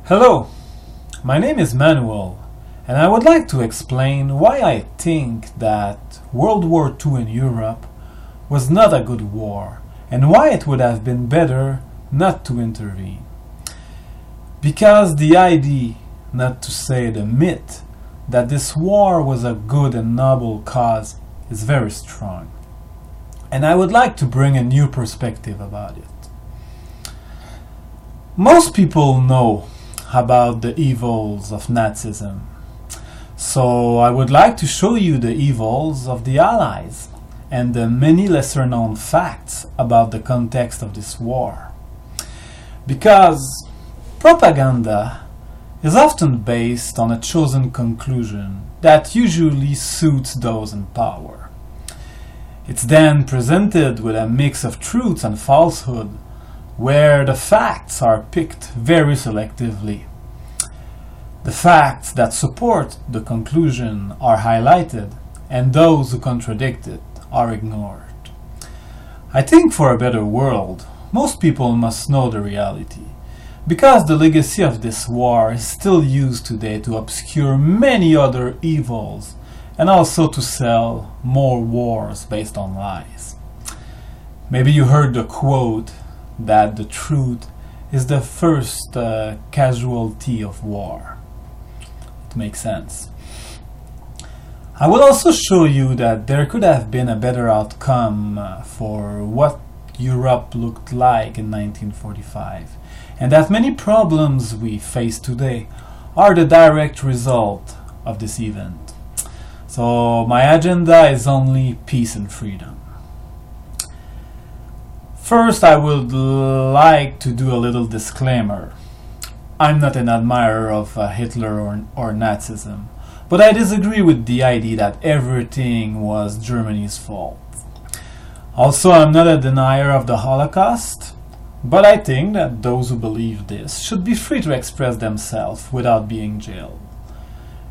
Hello, my name is Manuel, and I would like to explain why I think that World War II in Europe was not a good war, and why it would have been better not to intervene. Because the idea, not to say the myth, that this war was a good and noble cause is very strong. And I would like to bring a new perspective about it. Most people know about the evils of Nazism. So I would like to show you the evils of the Allies and the many lesser known facts about the context of this war. Because propaganda is often based on a chosen conclusion that usually suits those in power. It's then presented with a mix of truths and falsehood, where the facts are picked very selectively. The facts that support the conclusion are highlighted, and those who contradict it are ignored. I think for a better world, most people must know the reality, because the legacy of this war is still used today to obscure many other evils, and also to sell more wars based on lies. Maybe you heard the quote that the truth is the first casualty of war. It makes sense. I will also show you that there could have been a better outcome for what Europe looked like in 1945, and that many problems we face today are the direct result of this event. So my agenda is only peace and freedom. First, I would like to do a little disclaimer. I'm not an admirer of Hitler or Nazism, but I disagree with the idea that everything was Germany's fault. Also, I'm not a denier of the Holocaust, but I think that those who believe this should be free to express themselves without being jailed.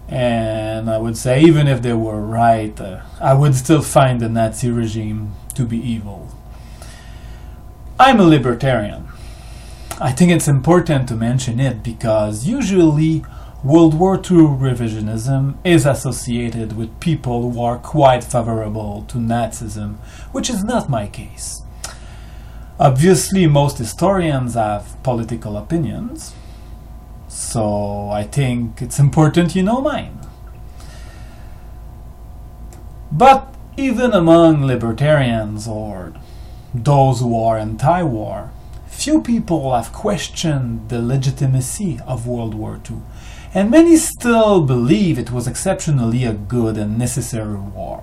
And I would say, even if they were right, I would still find the Nazi regime to be evil. I'm a libertarian. I think it's important to mention it because usually World War II revisionism is associated with people who are quite favorable to Nazism, which is not my case. Obviously, most historians have political opinions, so I think it's important you know mine. But even among libertarians or those who are anti-war, few people have questioned the legitimacy of World War II, and many still believe it was exceptionally a good and necessary war.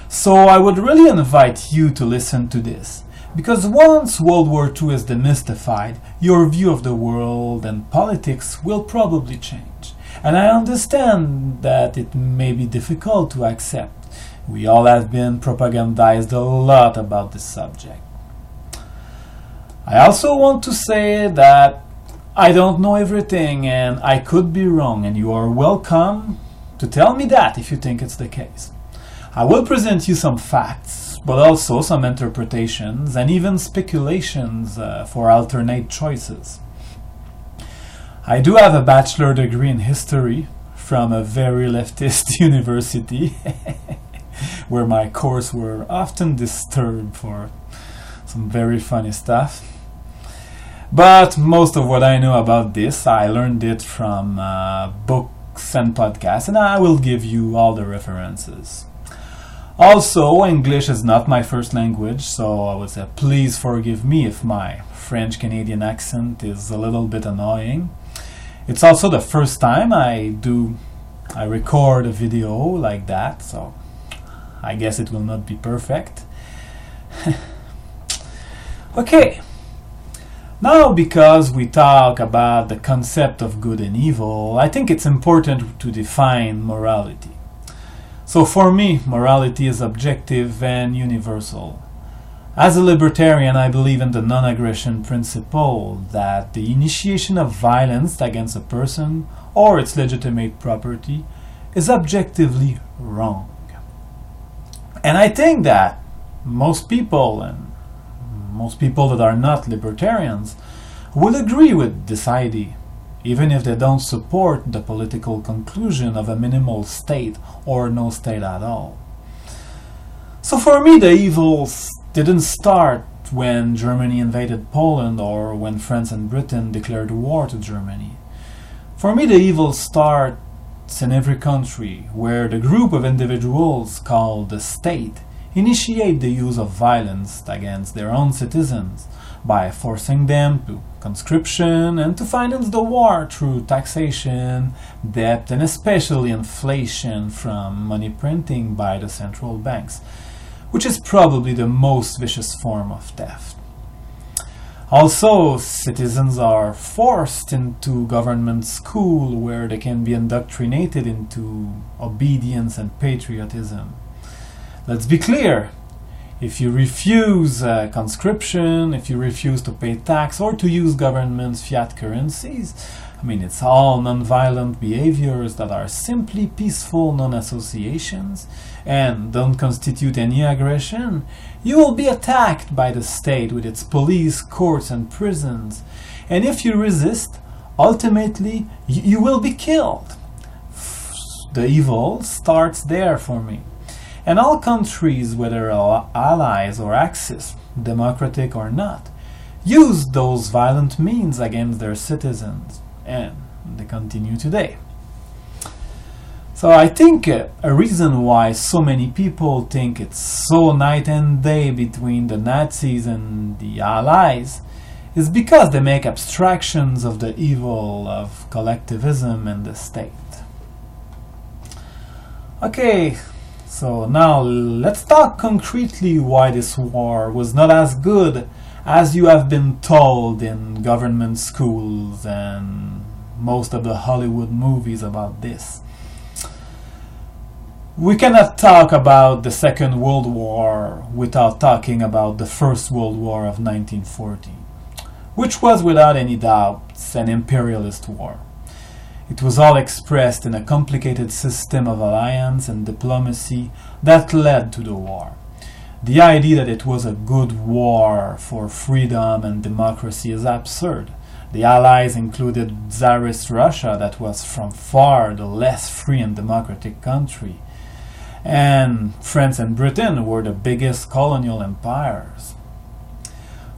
So I would really invite you to listen to this, because once World War II is demystified, your view of the world and politics will probably change. And I understand that it may be difficult to accept. We all have been propagandized a lot about this subject. I also want to say that I don't know everything and I could be wrong, and you are welcome to tell me that if you think it's the case. I will present you some facts, but also some interpretations and even speculations for alternate choices. I do have a bachelor degree in history from a very leftist university where my course were often disturbed for some very funny stuff. But most of what I know about this, I learned it from books and podcasts, and I will give you all the references. Also, English is not my first language, so I would say please forgive me if my French-Canadian accent is a little bit annoying. It's also the first time I record a video like that, so I guess it will not be perfect. Okay. Now, because we talk about the concept of good and evil, I think it's important to define morality. So for me, morality is objective and universal. As a libertarian, I believe in the non-aggression principle that the initiation of violence against a person or its legitimate property is objectively wrong. And I think that most people that are not libertarians will agree with this idea. even if they don't support the political conclusion of a minimal state or no state at all. So for me, the evils didn't start when Germany invaded Poland or when France and Britain declared war to Germany. For me, the evils starts in every country where the group of individuals called the state initiate the use of violence against their own citizens by forcing them to conscription and to finance the war through taxation, debt, and especially inflation from money printing by the central banks, which is probably the most vicious form of theft. Also, citizens are forced into government school where they can be indoctrinated into obedience and patriotism. Let's be clear, if you refuse conscription, if you refuse to pay tax or to use government's fiat currencies, it's all non-violent behaviors that are simply peaceful non-associations and don't constitute any aggression, you will be attacked by the state with its police, courts, and prisons. And if you resist, ultimately, you will be killed. The evil starts there for me. And all countries, whether allies or Axis, democratic or not, use those violent means against their citizens. And they continue today. So I think a reason why so many people think it's so night and day between the Nazis and the Allies is because they make abstractions of the evil of collectivism and the state. Okay, so now let's talk concretely why this war was not as good as you have been told in government schools and most of the Hollywood movies about this. We cannot talk about the Second World War without talking about the First World War of 1940, which was without any doubt an imperialist war. It was all expressed in a complicated system of alliance and diplomacy that led to the war. The idea that it was a good war for freedom and democracy is absurd. The Allies included Tsarist Russia, that was from far the less free and democratic country. And France and Britain were the biggest colonial empires.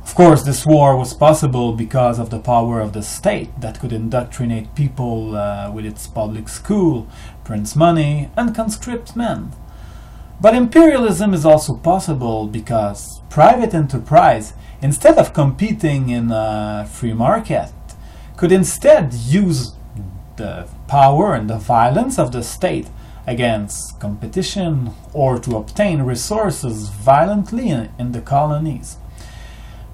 Of course, this war was possible because of the power of the state that could indoctrinate people with its public school, print money, and conscript men. But imperialism is also possible because private enterprise, instead of competing in a free market, could instead use the power and the violence of the state against competition or to obtain resources violently in the colonies.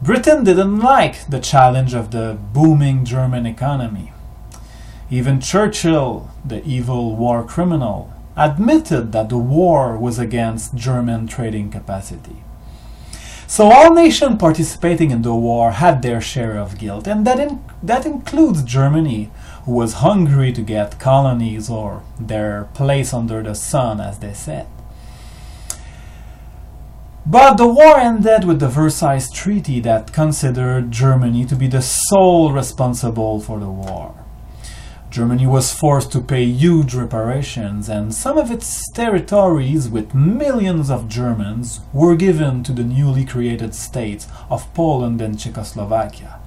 Britain didn't like the challenge of the booming German economy. Even Churchill, the evil war criminal, admitted that the war was against German trading capacity. So all nations participating in the war had their share of guilt, and that includes Germany, who was hungry to get colonies or their place under the sun, as they said. But the war ended with the Versailles Treaty that considered Germany to be the sole responsible for the war. Germany was forced to pay huge reparations, and some of its territories with millions of Germans were given to the newly created states of Poland and Czechoslovakia.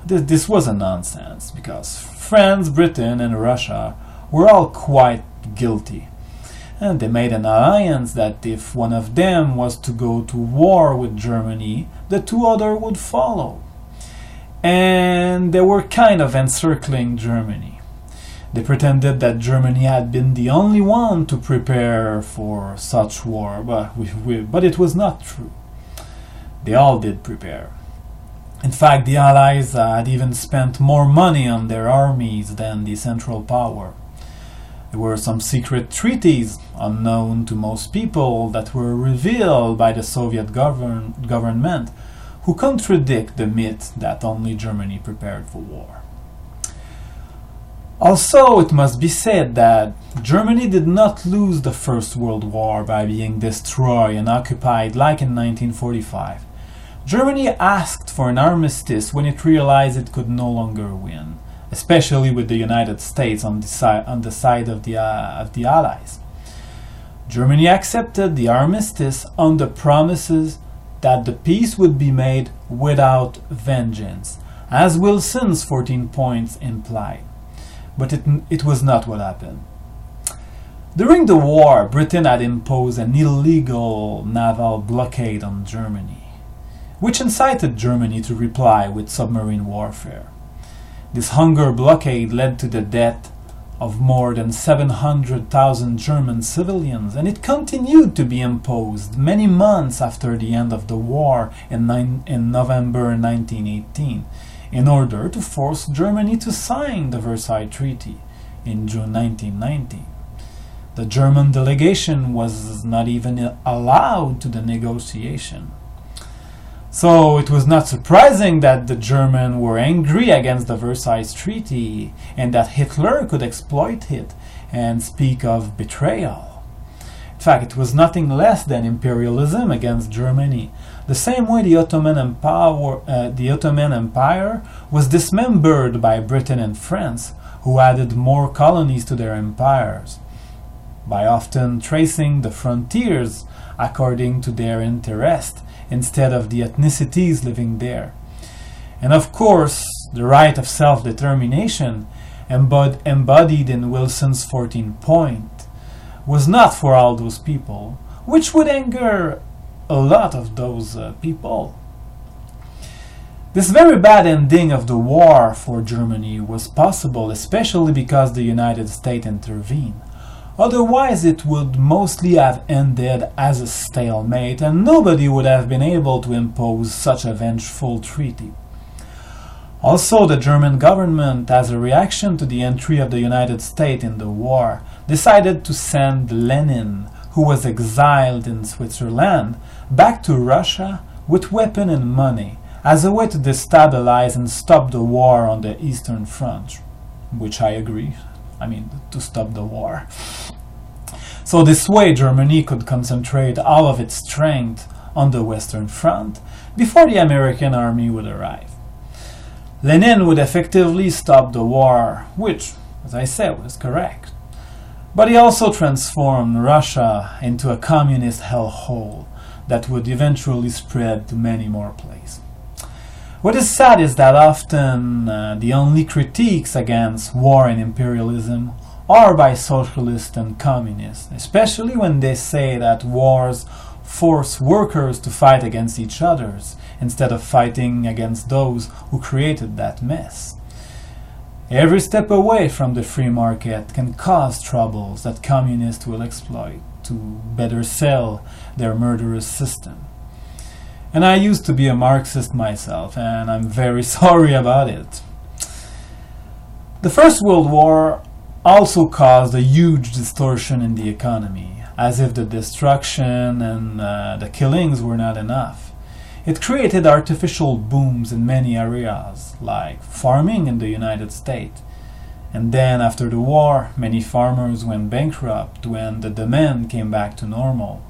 This was a nonsense, because France, Britain, and Russia were all quite guilty. And they made an alliance that if one of them was to go to war with Germany, the two others would follow. And they were kind of encircling Germany. They pretended that Germany had been the only one to prepare for such war, but it was not true. They all did prepare. In fact, the Allies had even spent more money on their armies than the Central Power. There were some secret treaties, unknown to most people, that were revealed by the Soviet government, who contradict the myth that only Germany prepared for war. Also, it must be said that Germany did not lose the First World War by being destroyed and occupied like in 1945. Germany asked for an armistice when it realized it could no longer win. especially with the United States on the side of the Allies. Germany accepted the armistice on the promises that the peace would be made without vengeance, as Wilson's 14 points implied. But it was not what happened. During the war, Britain had imposed an illegal naval blockade on Germany, which incited Germany to reply with submarine warfare. This hunger blockade led to the death of more than 700,000 German civilians, and it continued to be imposed many months after the end of the war in November 1918, in order to force Germany to sign the Versailles Treaty in June 1919. The German delegation was not even allowed to the negotiation. So it was not surprising that the Germans were angry against the Versailles Treaty and that Hitler could exploit it and speak of betrayal. In fact, it was nothing less than imperialism against Germany, the same way the Ottoman Empire was dismembered by Britain and France, who added more colonies to their empires, by often tracing the frontiers according to their interest instead of the ethnicities living there. And of course, the right of self-determination, embodied in Wilson's 14th point, was not for all those people, which would anger a lot of those people. This very bad ending of the war for Germany was possible, especially because the United States intervened. Otherwise, it would mostly have ended as a stalemate, and nobody would have been able to impose such a vengeful treaty. Also, the German government, as a reaction to the entry of the United States in the war, decided to send Lenin, who was exiled in Switzerland, back to Russia with weapons and money, as a way to destabilize and stop the war on the Eastern Front, which I agree. To stop the war. So this way Germany could concentrate all of its strength on the Western Front before the American army would arrive. Lenin would effectively stop the war, which, as I said, was correct. But he also transformed Russia into a communist hellhole that would eventually spread to many more places. What is sad is that often the only critiques against war and imperialism are by socialists and communists, especially when they say that wars force workers to fight against each other instead of fighting against those who created that mess. Every step away from the free market can cause troubles that communists will exploit to better sell their murderous system. And I used to be a Marxist myself, and I'm very sorry about it. The First World War also caused a huge distortion in the economy, as if the destruction and the killings were not enough. It created artificial booms in many areas, like farming in the United States. And then after the war, many farmers went bankrupt when the demand came back to normal.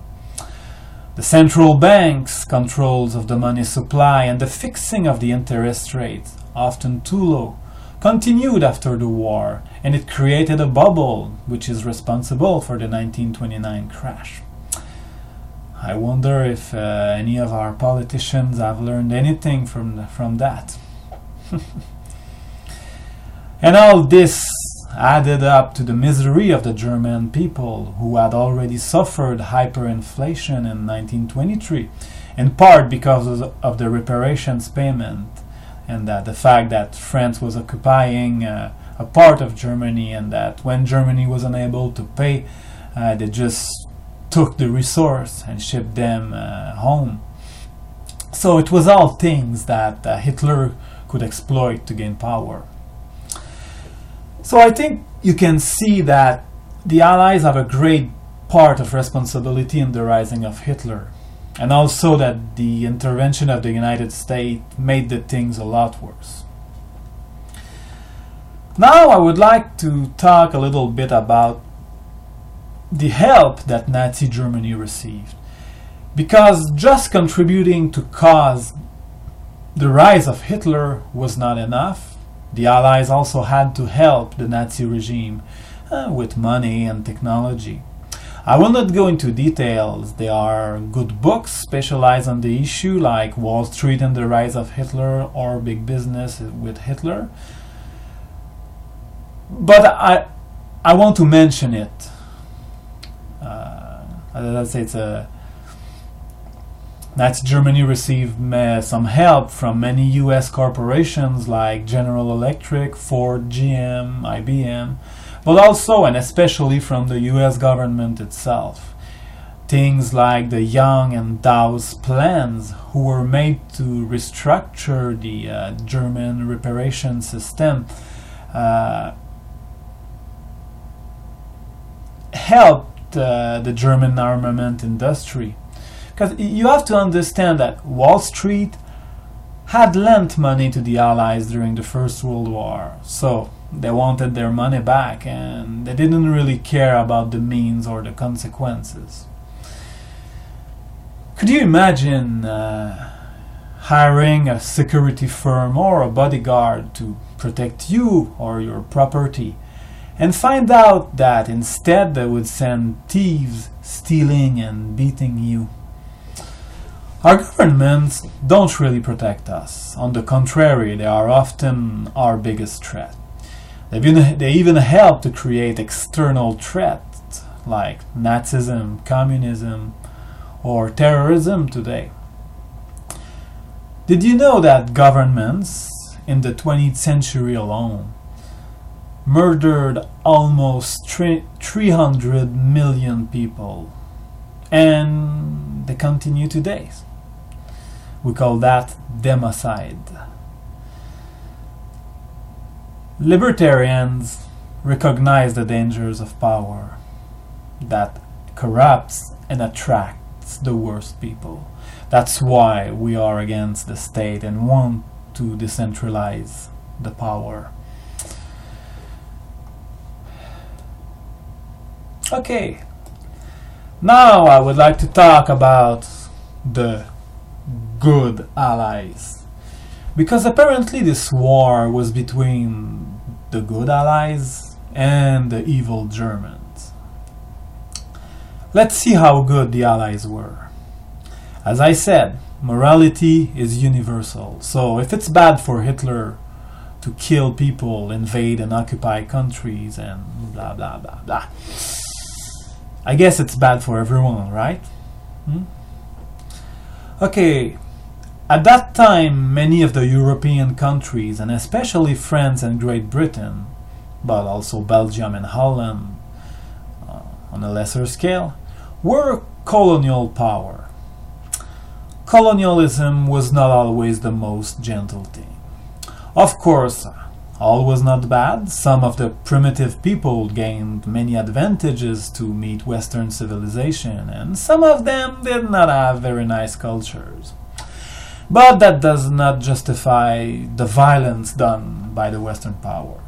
The central bank's controls of the money supply and the fixing of the interest rates, often too low, continued after the war, and it created a bubble which is responsible for the 1929 crash. I wonder if any of our politicians have learned anything from that. And all this added up to the misery of the German people, who had already suffered hyperinflation in 1923, in part because of the reparations payment, and that the fact that France was occupying a part of Germany, and that when Germany was unable to pay, they just took the resource and shipped them home. So it was all things that Hitler could exploit to gain power. So I think you can see that the Allies have a great part of responsibility in the rising of Hitler, and also that the intervention of the United States made the things a lot worse. Now I would like to talk a little bit about the help that Nazi Germany received, because just contributing to cause the rise of Hitler was not enough. The Allies also had to help the Nazi regime with money and technology. I will not go into details. There are good books specialized on the issue, like Wall Street and the Rise of Hitler or Big Business with Hitler. But I want to mention it. As I say, Nazi Germany received some help from many US corporations like General Electric, Ford, GM, IBM, but also and especially from the US government itself. Things like the Young and Dawes plans, who were made to restructure the German reparation system, helped the German armament industry. Because you have to understand that Wall Street had lent money to the Allies during the First World War, so they wanted their money back and they didn't really care about the means or the consequences. Could you imagine hiring a security firm or a bodyguard to protect you or your property, and find out that instead they would send thieves stealing and beating you? Our governments don't really protect us. On the contrary, they are often our biggest threat. They even help to create external threats like Nazism, communism, or terrorism today. Did you know that governments in the 20th century alone murdered almost 300 million people? And they continue today. We call that democide. Libertarians recognize the dangers of power that corrupts and attracts the worst people. That's why we are against the state and want to decentralize the power. Okay, now I would like to talk about the good allies, because apparently this war was between the good allies and the evil Germans. Let's see how good the allies were. As I said, morality is universal, so if it's bad for Hitler to kill people, invade and occupy countries and blah blah blah blah, I guess it's bad for everyone, right? Okay, at that time, many of the European countries, and especially France and Great Britain, but also Belgium and Holland on a lesser scale, were colonial power. Colonialism was not always the most gentle thing. Of course, all was not bad. Some of the primitive people gained many advantages to meet Western civilization, and some of them did not have very nice cultures. But that does not justify the violence done by the Western power.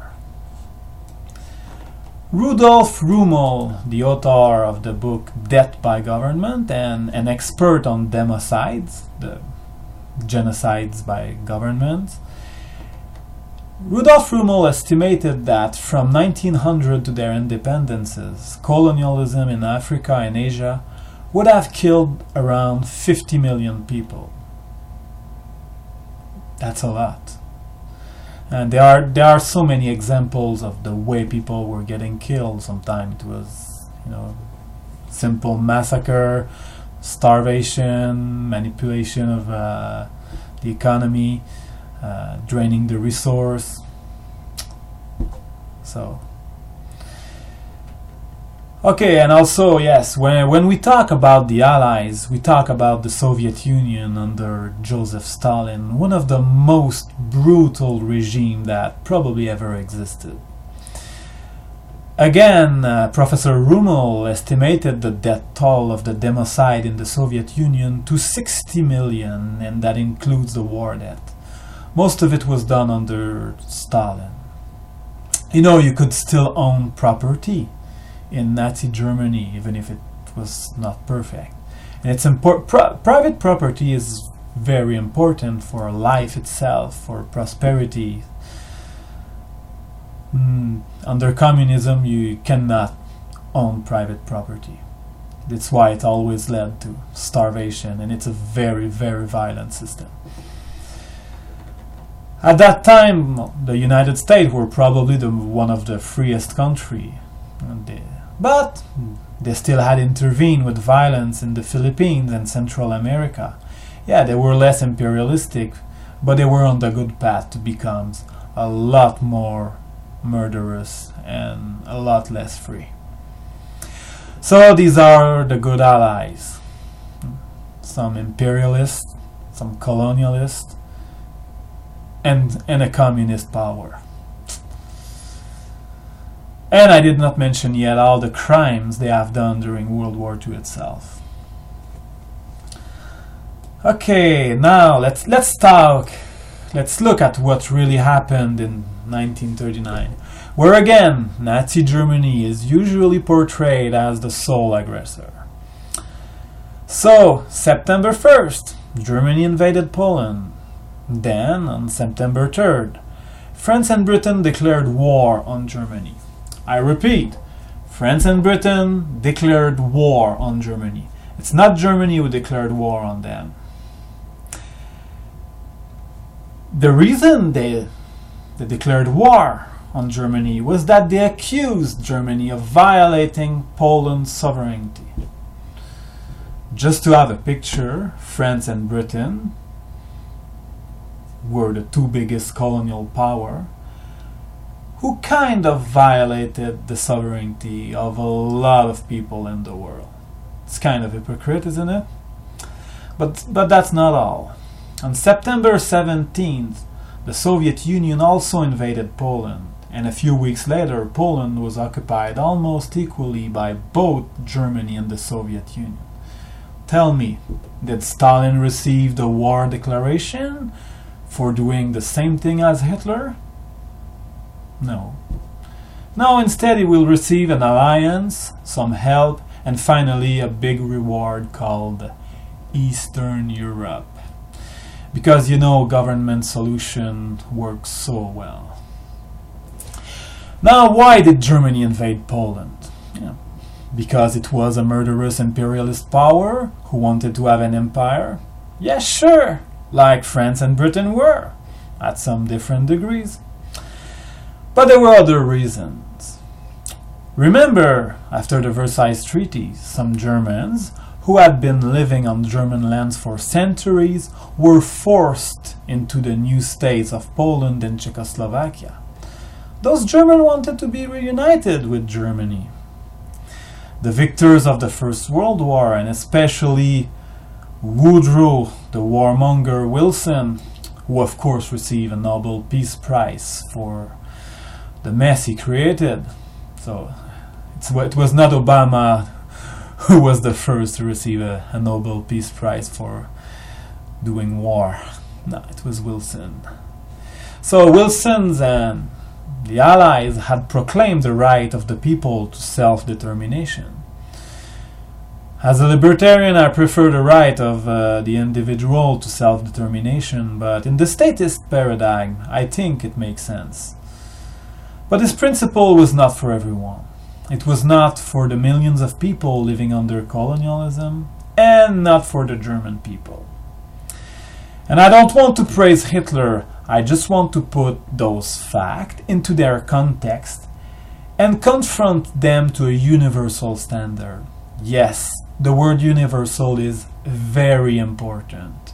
Rudolf Rummel, the author of the book Death by Government and an expert on democides, the genocides by governments, Rudolf Rummel estimated that from 1900 to their independences, colonialism in Africa and Asia would have killed around 50 million people. That's a lot. And there are so many examples of the way people were getting killed. Sometimes it was, simple massacre, starvation, manipulation of the economy, draining the resource. So, okay, and also, yes, when we talk about the Allies, we talk about the Soviet Union under Joseph Stalin, one of the most brutal regimes that probably ever existed. Again, Professor Rummel estimated the death toll of the democide in the Soviet Union to 60 million, and that includes the war debt. Most of it was done under Stalin. You could still own property in Nazi Germany, even if it was not perfect. And it's private property is very important for life itself, for prosperity. Under communism, you cannot own private property. That's why it always led to starvation, and it's a very, very violent system. At that time, the United States were probably one of the freest country, but they still had intervened with violence in the Philippines and Central America. Yeah, they were less imperialistic, but they were on the good path to become a lot more murderous and a lot less free. So these are the good allies. Some imperialists, some colonialists, and a communist power. And I did not mention yet all the crimes they have done during World War II itself. Okay, now let's look at what really happened in 1939, where again Nazi Germany is usually portrayed as the sole aggressor. So, September 1st, Germany invaded Poland. Then, on September 3rd, France and Britain declared war on Germany. I repeat, France and Britain declared war on Germany. It's not Germany who declared war on them. The reason they declared war on Germany was that they accused Germany of violating Poland's sovereignty. Just to have a picture, France and Britain were the two biggest colonial power who kind of violated the sovereignty of a lot of people in the world. It's kind of hypocrite, isn't it? But that's not all. On September 17th, the Soviet Union also invaded Poland, and a few weeks later, Poland was occupied almost equally by both Germany and the Soviet Union. Tell me, did Stalin receive the war declaration for doing the same thing as Hitler? No. No, instead he will receive an alliance, some help, and finally a big reward called Eastern Europe. Because you know, government solution works so well. Now, why did Germany invade Poland? Yeah. Because it was a murderous imperialist power who wanted to have an empire? Yes, sure, like France and Britain were, at some different degrees. But there were other reasons. Remember, after the Versailles Treaty, some Germans who had been living on German lands for centuries were forced into the new states of Poland and Czechoslovakia. Those Germans wanted to be reunited with Germany. The victors of the First World War, and especially Woodrow, the warmonger Wilson, who of course received a Nobel Peace Prize for the mess he created. So it was not Obama who was the first to receive a Nobel Peace Prize for doing war. No, it was Wilson. So Wilson's and the Allies had proclaimed the right of the people to self-determination. As a libertarian, I prefer the right of the individual to self-determination, but in the statist paradigm, I think it makes sense. But this principle was not for everyone. It was not for the millions of people living under colonialism, and not for the German people. And I don't want to praise Hitler, I just want to put those facts into their context and confront them to a universal standard. Yes, the word universal is very important.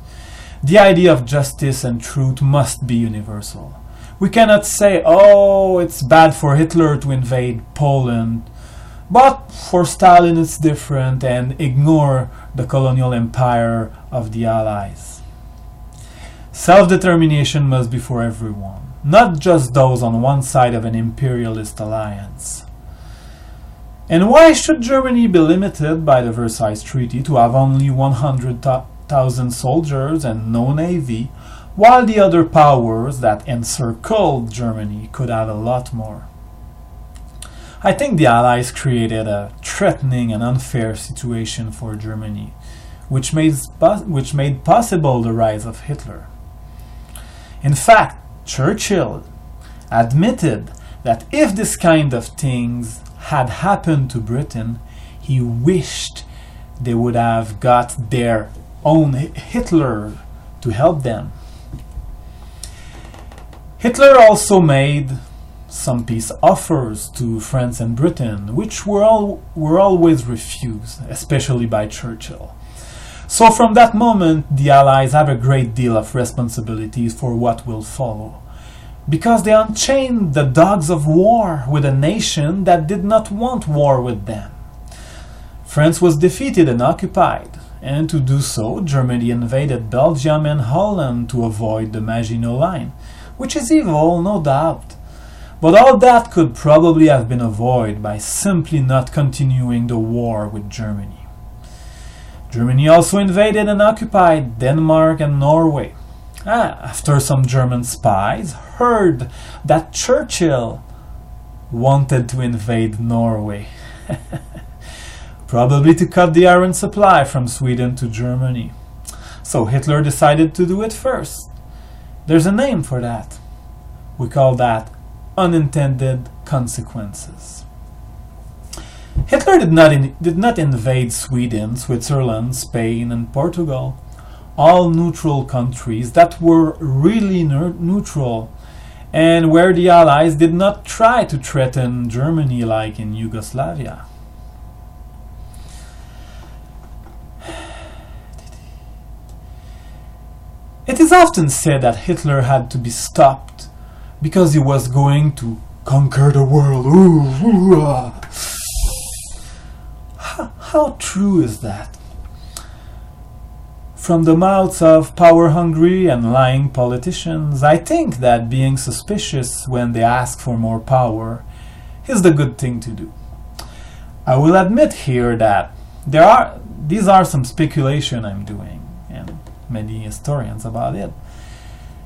The idea of justice and truth must be universal. We cannot say, oh, it's bad for Hitler to invade Poland, but for Stalin it's different, and ignore the colonial empire of the Allies. Self-determination must be for everyone, not just those on one side of an imperialist alliance. And why should Germany be limited by the Versailles Treaty to have only 100,000 soldiers and no navy, while the other powers that encircled Germany could have a lot more? I think the Allies created a threatening and unfair situation for Germany, which made possible the rise of Hitler. In fact, Churchill admitted that if this kind of things had happened to Britain, he wished they would have got their own Hitler to help them. Hitler also made some peace offers to France and Britain, which were always refused, especially by Churchill. So from that moment, the Allies have a great deal of responsibilities for what will follow, because they unchained the dogs of war with a nation that did not want war with them. France was defeated and occupied, and to do so, Germany invaded Belgium and Holland to avoid the Maginot Line, which is evil, no doubt. But all that could probably have been avoided by simply not continuing the war with Germany. Germany also invaded and occupied Denmark and Norway. After some German spies heard that Churchill wanted to invade Norway, probably to cut the iron supply from Sweden to Germany. So Hitler decided to do it first. There's a name for that. We call that unintended consequences. Hitler did not invade Sweden, Switzerland, Spain and Portugal, all neutral countries that were really neutral, and where the Allies did not try to threaten Germany like in Yugoslavia. It is often said that Hitler had to be stopped because he was going to conquer the world. How true is that? From the mouths of power-hungry and lying politicians, I think that being suspicious when they ask for more power is the good thing to do. I will admit here that these are some speculation I'm doing, and many historians about it.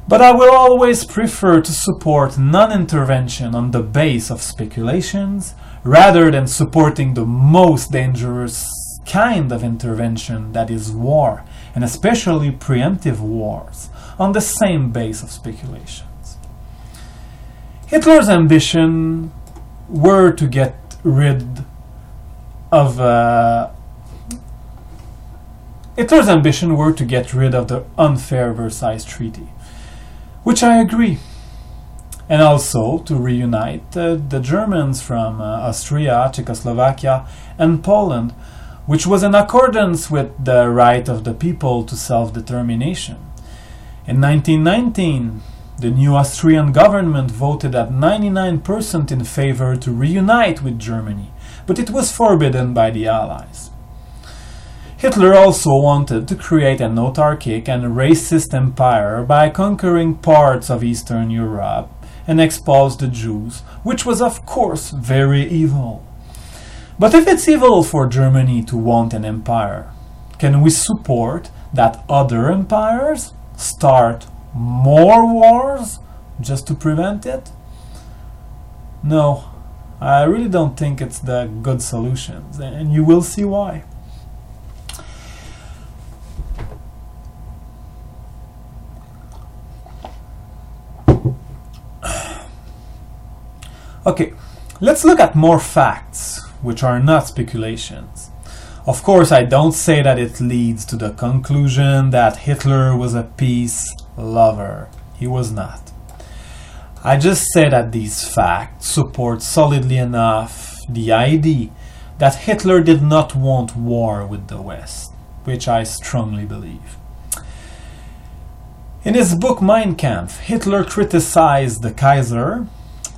But I will always prefer to support non-intervention on the base of speculations rather than supporting the most dangerous kind of intervention, that is war, and especially preemptive wars, on the same base of speculations. Hitler's ambition were to get rid of the unfair Versailles Treaty, which I agree, and also to reunite the Germans from Austria, Czechoslovakia and Poland, which was in accordance with the right of the people to self-determination. In 1919, the new Austrian government voted at 99% in favor to reunite with Germany, but it was forbidden by the Allies. Hitler also wanted to create an autarchic and racist empire by conquering parts of Eastern Europe and expose the Jews, which was of course very evil. But if it's evil for Germany to want an empire, can we support that other empires start more wars just to prevent it? No, I really don't think it's the good solution, and you will see why. Okay, let's look at more facts, which are not speculations. Of course, I don't say that it leads to the conclusion that Hitler was a peace lover. He was not. I just say that these facts support solidly enough the idea that Hitler did not want war with the West, which I strongly believe. In his book Mein Kampf, Hitler criticized the Kaiser,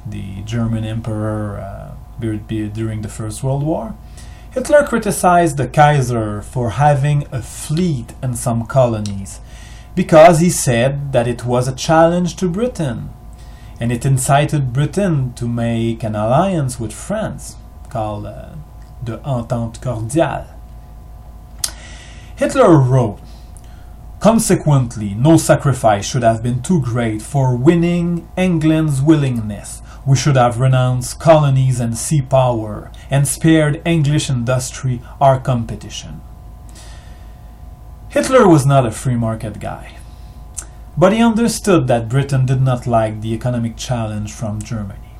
the German emperor during the First World War. Hitler criticized the Kaiser for having a fleet and some colonies because he said that it was a challenge to Britain, and it incited Britain to make an alliance with France called the Entente Cordiale. Hitler wrote, "Consequently, no sacrifice should have been too great for winning England's willingness. We should have renounced colonies and sea power and spared English industry our competition." Hitler was not a free market guy, but he understood that Britain did not like the economic challenge from Germany.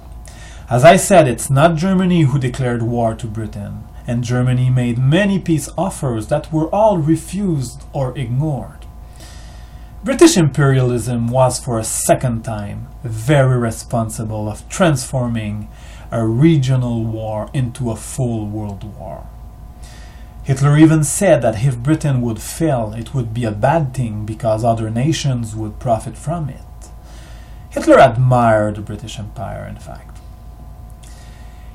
As I said, it's not Germany who declared war to Britain, and Germany made many peace offers that were all refused or ignored. British imperialism was for a second time very responsible of transforming a regional war into a full world war. Hitler even said that if Britain would fail, it would be a bad thing because other nations would profit from it. Hitler admired the British Empire, in fact.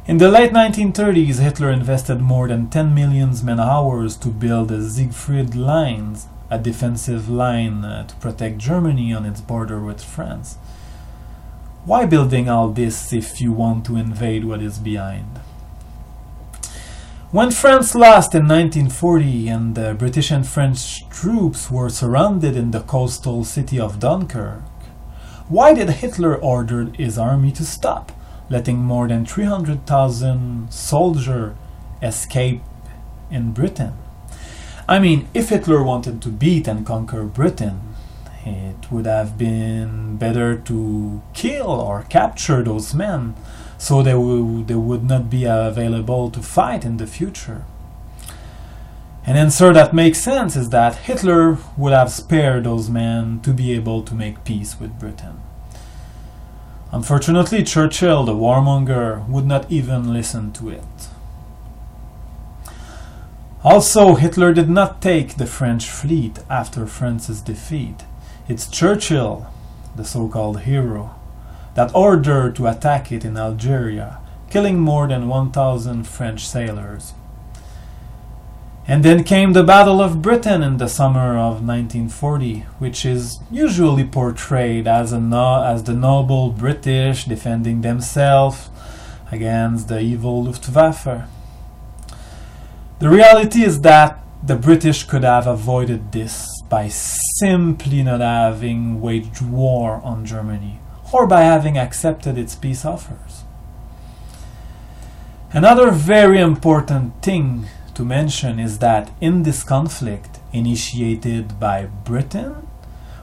In the late 1930s, Hitler invested more than 10 million man-hours to build the Siegfried Lines, a defensive line to protect Germany on its border with France. Why building all this if you want to invade what is behind? When France lost in 1940 and the British and French troops were surrounded in the coastal city of Dunkirk, why did Hitler order his army to stop, letting more than 300,000 soldiers escape in Britain? I mean, if Hitler wanted to beat and conquer Britain, it would have been better to kill or capture those men so they would not be available to fight in the future. An answer that makes sense is that Hitler would have spared those men to be able to make peace with Britain. Unfortunately, Churchill, the warmonger, would not even listen to it. Also, Hitler did not take the French fleet after France's defeat. It's Churchill, the so-called hero, that ordered to attack it in Algeria, killing more than 1,000 French sailors. And then came the Battle of Britain in the summer of 1940, which is usually portrayed as the noble British defending themselves against the evil Luftwaffe. The reality is that the British could have avoided this by simply not having waged war on Germany, or by having accepted its peace offers. Another very important thing to mention is that in this conflict initiated by Britain,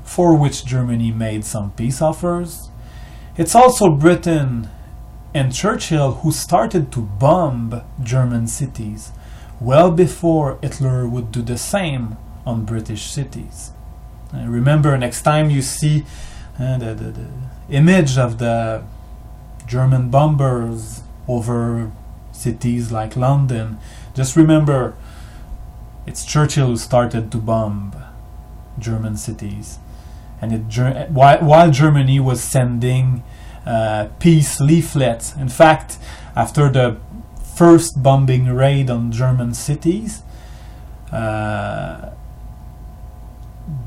for which Germany made some peace offers, it's also Britain and Churchill who started to bomb German cities well before Hitler would do the same on British cities. Remember, next time you see the image of the German bombers over cities like London, just remember it's Churchill who started to bomb German cities, and while Germany was sending peace leaflets. In fact, after the first bombing raid on German cities,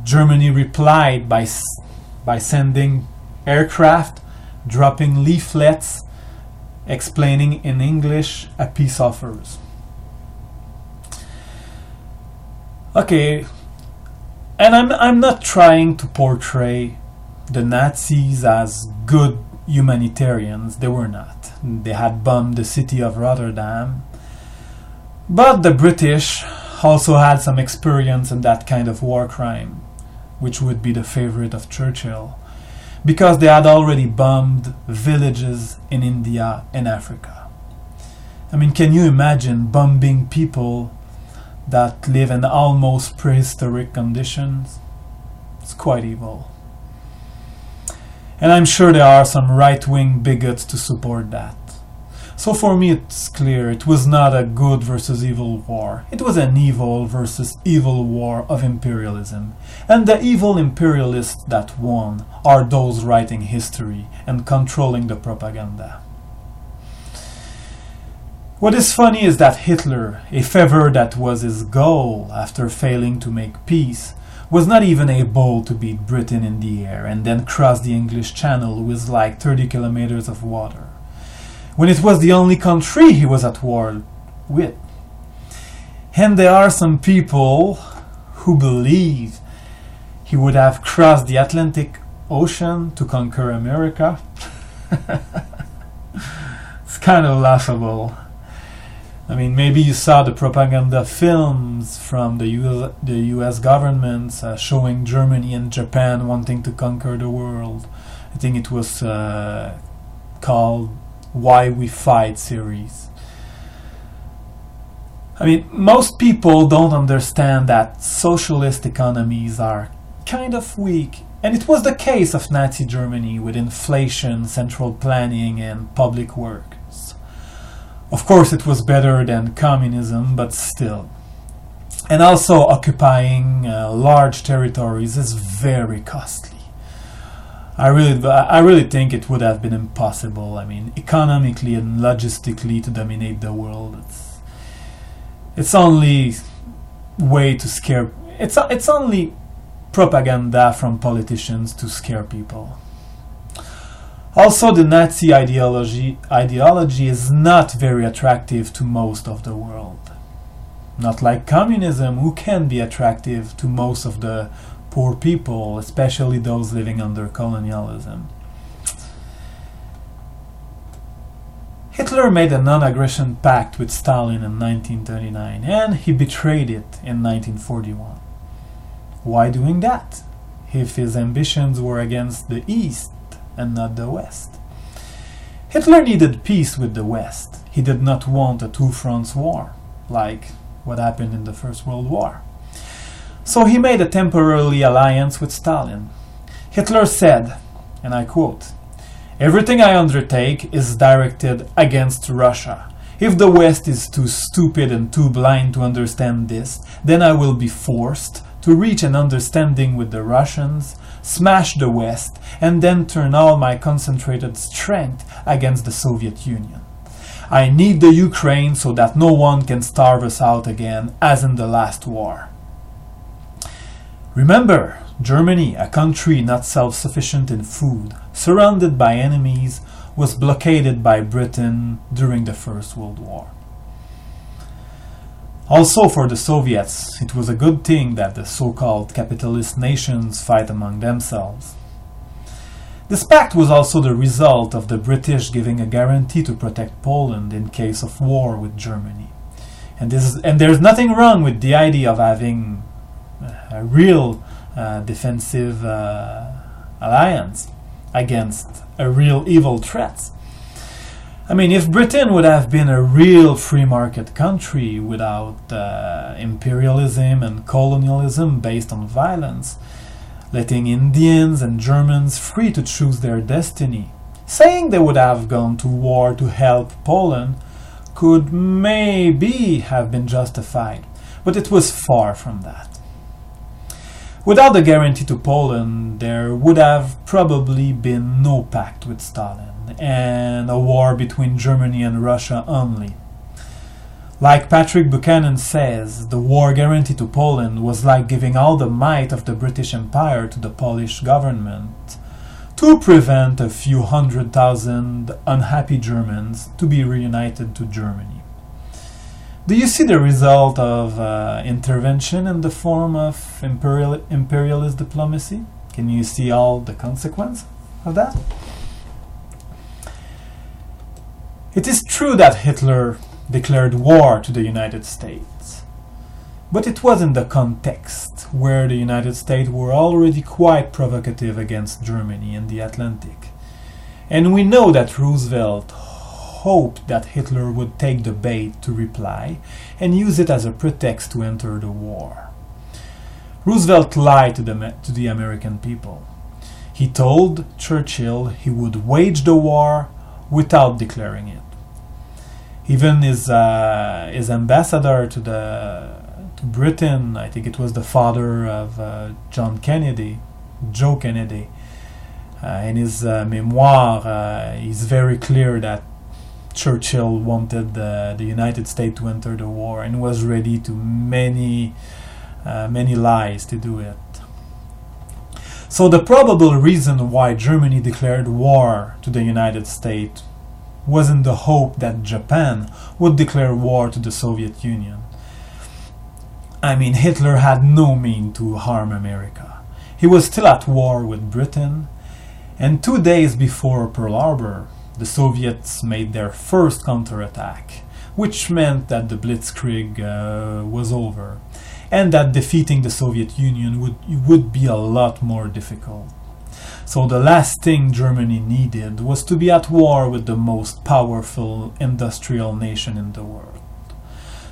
Germany replied by sending aircraft dropping leaflets explaining in English a peace offers. Okay, and I'm not trying to portray the Nazis as good humanitarians. They were not. They had bombed the city of Rotterdam. But the British also had some experience in that kind of war crime, which would be the favorite of Churchill, because they had already bombed villages in India and Africa. I mean, can you imagine bombing people that live in almost prehistoric conditions? It's quite evil. And I'm sure there are some right-wing bigots to support that. So for me it's clear, it was not a good versus evil war. It was an evil versus evil war of imperialism. And the evil imperialists that won are those writing history and controlling the propaganda. What is funny is that Hitler, if ever that was his goal after failing to make peace, was not even able to beat Britain in the air and then cross the English Channel with like 30 kilometers of water, when it was the only country he was at war with. And there are some people who believe he would have crossed the Atlantic Ocean to conquer America. It's kind of laughable. I mean, maybe you saw the propaganda films from the US government showing Germany and Japan wanting to conquer the world. I think it was called Why We Fight series. I mean, most people don't understand that socialist economies are kind of weak, and it was the case of Nazi Germany with inflation, central planning, and public works. Of course, it was better than communism, but still. And also, occupying large territories is very costly. I really think it would have been impossible. I mean, economically and logistically, to dominate the world. It's only way to scare. It's only propaganda from politicians to scare people. Also, the Nazi ideology is not very attractive to most of the world. Not like communism, who can be attractive to most of the poor people, especially those living under colonialism. Hitler made a non-aggression pact with Stalin in 1939, and he betrayed it in 1941. Why doing that, if his ambitions were against the East and not the West? Hitler needed peace with the West. He did not want a two-fronts war, like what happened in the First World War. So he made a temporary alliance with Stalin. Hitler said, and I quote, "Everything I undertake is directed against Russia. If the West is too stupid and too blind to understand this, then I will be forced to reach an understanding with the Russians, smash the West, and then turn all my concentrated strength against the Soviet Union. I need the Ukraine so that no one can starve us out again, as in the last war." Remember, Germany, a country not self-sufficient in food, surrounded by enemies, was blockaded by Britain during the First World War. Also, for the Soviets, it was a good thing that the so-called capitalist nations fight among themselves. This pact was also the result of the British giving a guarantee to protect Poland in case of war with Germany. And there's nothing wrong with the idea of having a real defensive alliance against a real evil threat. I mean, if Britain would have been a real free market country without imperialism and colonialism based on violence, letting Indians and Germans free to choose their destiny, saying they would have gone to war to help Poland could maybe have been justified, but it was far from that. Without the guarantee to Poland, there would have probably been no pact with Stalin, and a war between Germany and Russia only. Like Patrick Buchanan says, the war guarantee to Poland was like giving all the might of the British Empire to the Polish government to prevent a few 100,000 unhappy Germans to be reunited to Germany. Do you see the result of intervention in the form of imperialist diplomacy? Can you see all the consequence of that? It is true that Hitler declared war to the United States, but it was in the context where the United States were already quite provocative against Germany in the Atlantic. And we know that Roosevelt hoped that Hitler would take the bait to reply and use it as a pretext to enter the war. Roosevelt lied to the American people. He told Churchill he would wage the war without declaring it. Even his ambassador to Britain, I think it was the father of Joe Kennedy, in his memoir, he's very clear that Churchill wanted the United States to enter the war and was ready to many lies to do it. So the probable reason why Germany declared war to the United States was in the hope that Japan would declare war to the Soviet Union. I mean, Hitler had no mean to harm America. He was still at war with Britain, and 2 days before Pearl Harbor, the Soviets made their first counterattack, which meant that the Blitzkrieg was over, and that defeating the Soviet Union would be a lot more difficult. So the last thing Germany needed was to be at war with the most powerful industrial nation in the world.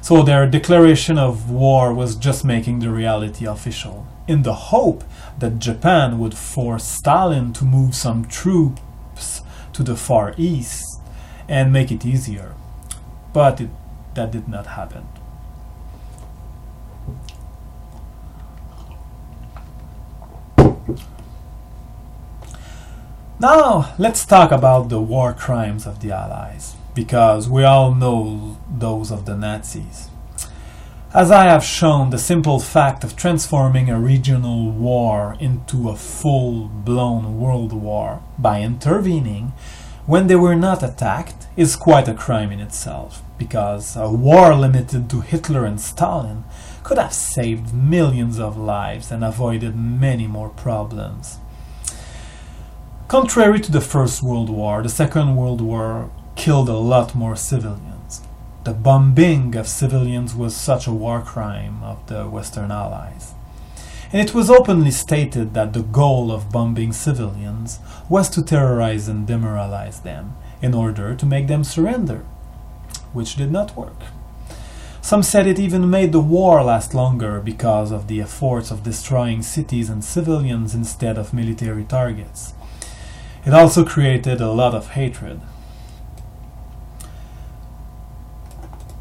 So their declaration of war was just making the reality official, in the hope that Japan would force Stalin to move some troops to the Far East and make it easier. But that did not happen. Now, let's talk about the war crimes of the Allies, because we all know those of the Nazis. As I have shown, the simple fact of transforming a regional war into a full-blown world war by intervening when they were not attacked is quite a crime in itself, because a war limited to Hitler and Stalin could have saved millions of lives and avoided many more problems. Contrary to the First World War, the Second World War killed a lot more civilians. The bombing of civilians was such a war crime of the Western Allies. And it was openly stated that the goal of bombing civilians was to terrorize and demoralize them in order to make them surrender, which did not work. Some said it even made the war last longer because of the efforts of destroying cities and civilians instead of military targets. It also created a lot of hatred.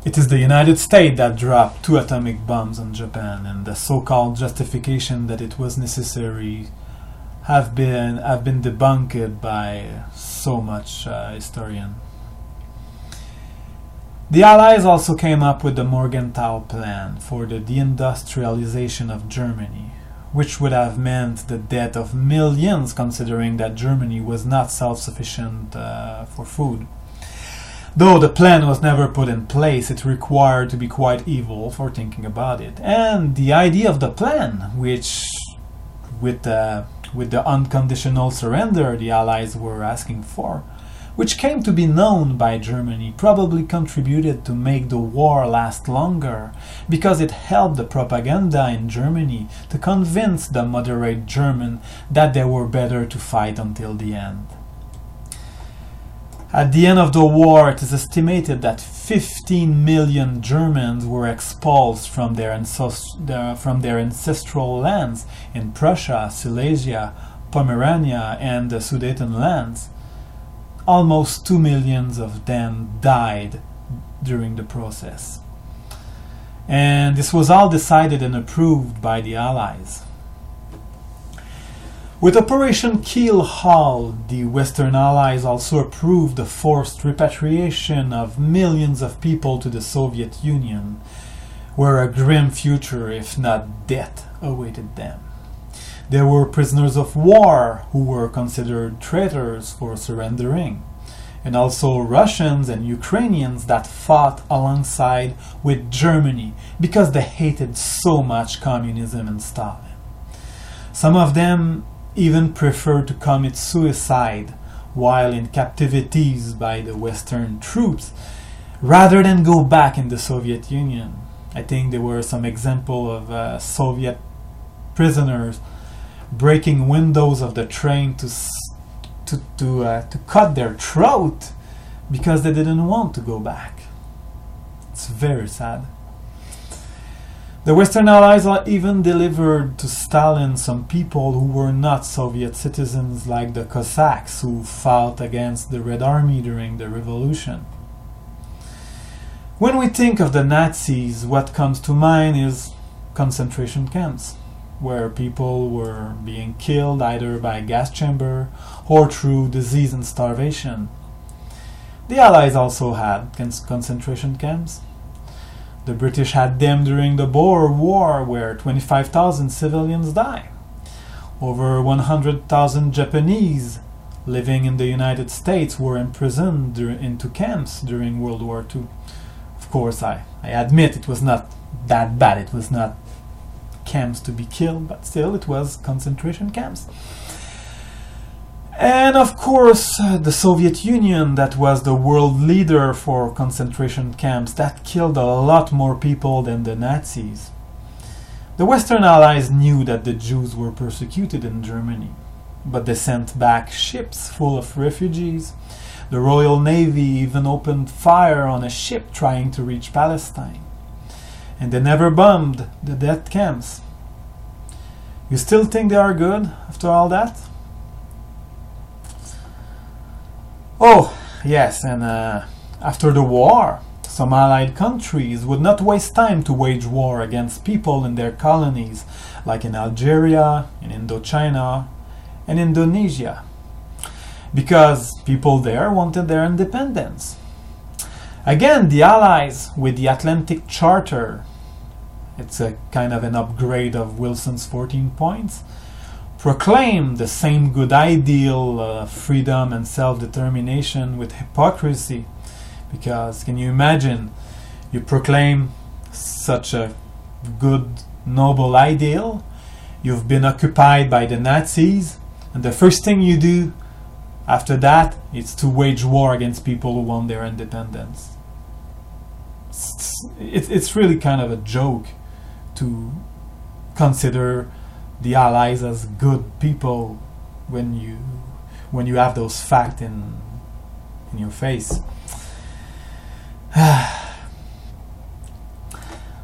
It is the United States that dropped 2 atomic bombs on Japan, and the so-called justification that it was necessary have been debunked by so much historian. The Allies also came up with the Morgenthau Plan for the deindustrialization of Germany, which would have meant the death of millions, considering that Germany was not self-sufficient for food. Though the plan was never put in place, it required to be quite evil for thinking about it. And the idea of the plan, which with the unconditional surrender the Allies were asking for, which came to be known by Germany, probably contributed to make the war last longer, because it helped the propaganda in Germany to convince the moderate German that they were better to fight until the end. At the end of the war, it is estimated that 15 million Germans were expelled from their ancestral lands in Prussia, Silesia, Pomerania, and the Sudetenlands. Almost 2 million of them died during the process. And this was all decided and approved by the Allies. With Operation Kiel Hall, the Western Allies also approved the forced repatriation of millions of people to the Soviet Union, where a grim future, if not death, awaited them. There were prisoners of war who were considered traitors for surrendering, and also Russians and Ukrainians that fought alongside with Germany because they hated so much communism and Stalin. Some of them even preferred to commit suicide while in captivities by the Western troops rather than go back in the Soviet Union. I think there were some examples of Soviet prisoners breaking windows of the train to cut their throat because they didn't want to go back. It's very sad. The Western Allies even delivered to Stalin some people who were not Soviet citizens, like the Cossacks who fought against the Red Army during the Revolution. When we think of the Nazis, what comes to mind is concentration camps, where people were being killed either by gas chamber or through disease and starvation. The Allies also had concentration camps. The British had them during the Wor War, where 25,000 civilians died. Over 100,000 Japanese living in the United States were imprisoned into camps during World War II. Of course, I admit it was not that bad. It was not camps to be killed, but still it was concentration camps. And of course, the Soviet Union, that was the world leader for concentration camps, that killed a lot more people than the Nazis. The Western Allies knew that the Jews were persecuted in Germany, but they sent back ships full of refugees. The Royal Navy even opened fire on a ship trying to reach Palestine. And they never bombed the death camps. You still think they are good after all that? Oh, yes, and after the war, some allied countries would not waste time to wage war against people in their colonies, like in Algeria, in Indochina, and Indonesia, because people there wanted their independence. Again, the Allies, with the Atlantic Charter, it's a kind of an upgrade of Wilson's 14 points, proclaimed the same good ideal, freedom and self-determination with hypocrisy. Because, can you imagine, you proclaim such a good, noble ideal, you've been occupied by the Nazis, and the first thing you do after that is to wage war against people who want their independence. It's really kind of a joke to consider the Allies as good people when you have those facts in your face.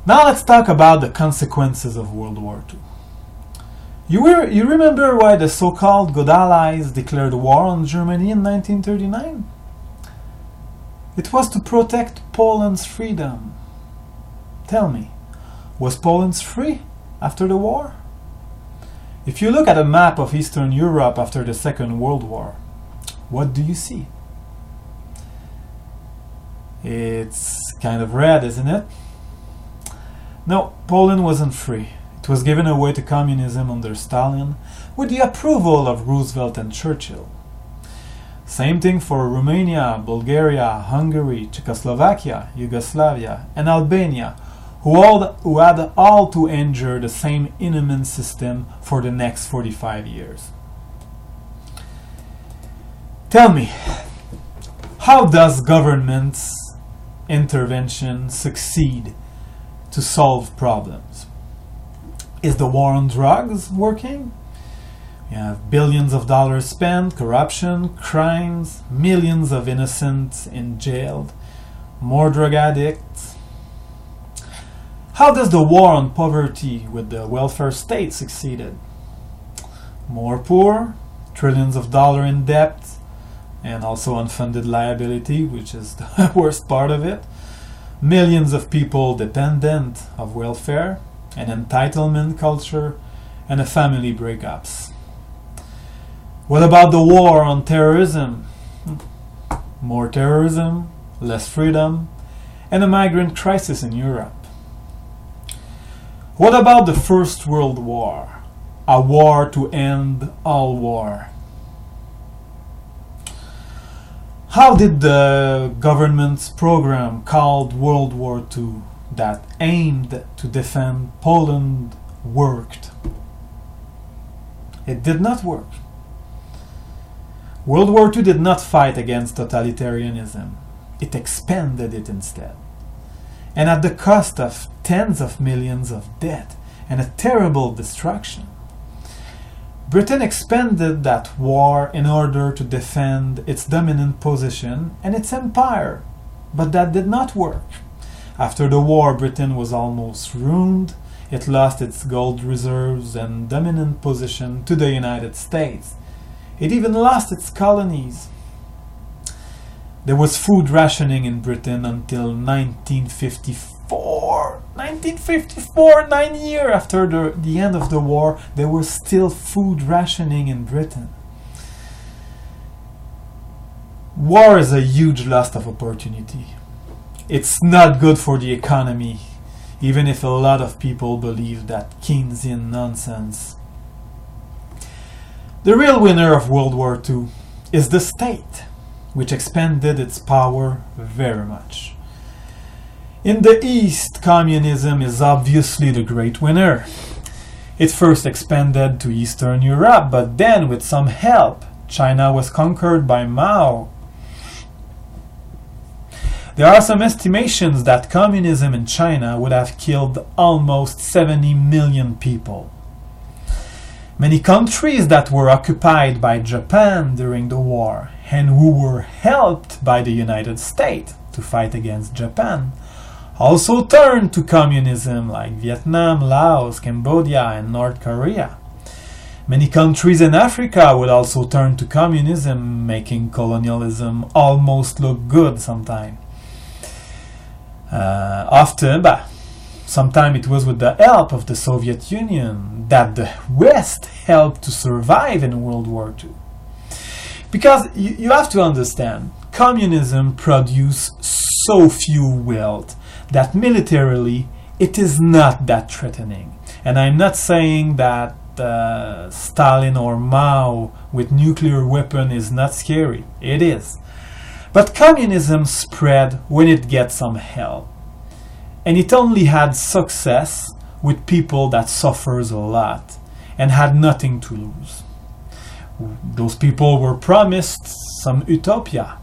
Now let's talk about the consequences of World War II. You remember why the so-called good Allies declared war on Germany in 1939? It was to protect Poland's freedom. Tell me, was Poland free after the war? If you look at a map of Eastern Europe after the Second World War, what do you see? It's kind of red, isn't it? No, Poland wasn't free. It was given away to communism under Stalin, with the approval of Roosevelt and Churchill. Same thing for Romania, Bulgaria, Hungary, Czechoslovakia, Yugoslavia, and Albania, who had all to endure the same inhuman system for the next 45 years. Tell me, how does government's intervention succeed to solve problems? Is the war on drugs working? You have billions of dollars spent, corruption, crimes, millions of innocents in jail, more drug addicts. How does the war on poverty with the welfare state succeeded? More poor, trillions of dollars in debt, and also unfunded liability, which is the worst part of it. Millions of people dependent of welfare, an entitlement culture, and a family breakups. What about the war on terrorism? More terrorism, less freedom, and a migrant crisis in Europe. What about the First World War? A war to end all war. How did the government's program called World War II that aimed to defend Poland worked? It did not work. World War II did not fight against totalitarianism. It expanded it instead. And at the cost of tens of millions of death and a terrible destruction. Britain expanded that war in order to defend its dominant position and its empire, but that did not work. After the war, Britain was almost ruined. It lost its gold reserves and dominant position to the United States. It even lost its colonies. There was food rationing in Britain until 1954. 1954, 9 years after the end of the war, there was still food rationing in Britain. War is a huge loss of opportunity. It's not good for the economy, even if a lot of people believe that Keynesian nonsense. The real winner of World War II is the state, which expanded its power very much. In the East, communism is obviously the great winner. It first expanded to Eastern Europe, but then, with some help, China was conquered by Mao. There are some estimations that communism in China would have killed almost 70 million people. Many countries that were occupied by Japan during the war and who were helped by the United States to fight against Japan also turned to communism, like Vietnam, Laos, Cambodia, and North Korea. Many countries in Africa would also turn to communism, making colonialism almost look good sometimes. Sometimes it was with the help of the Soviet Union that the West helped to survive in World War II. Because you have to understand, communism produced so few wealth that militarily it is not that threatening. And I'm not saying that Stalin or Mao with nuclear weapon is not scary. It is. But communism spread when it gets some help. And it only had success with people that suffers a lot and had nothing to lose. Those people were promised some utopia.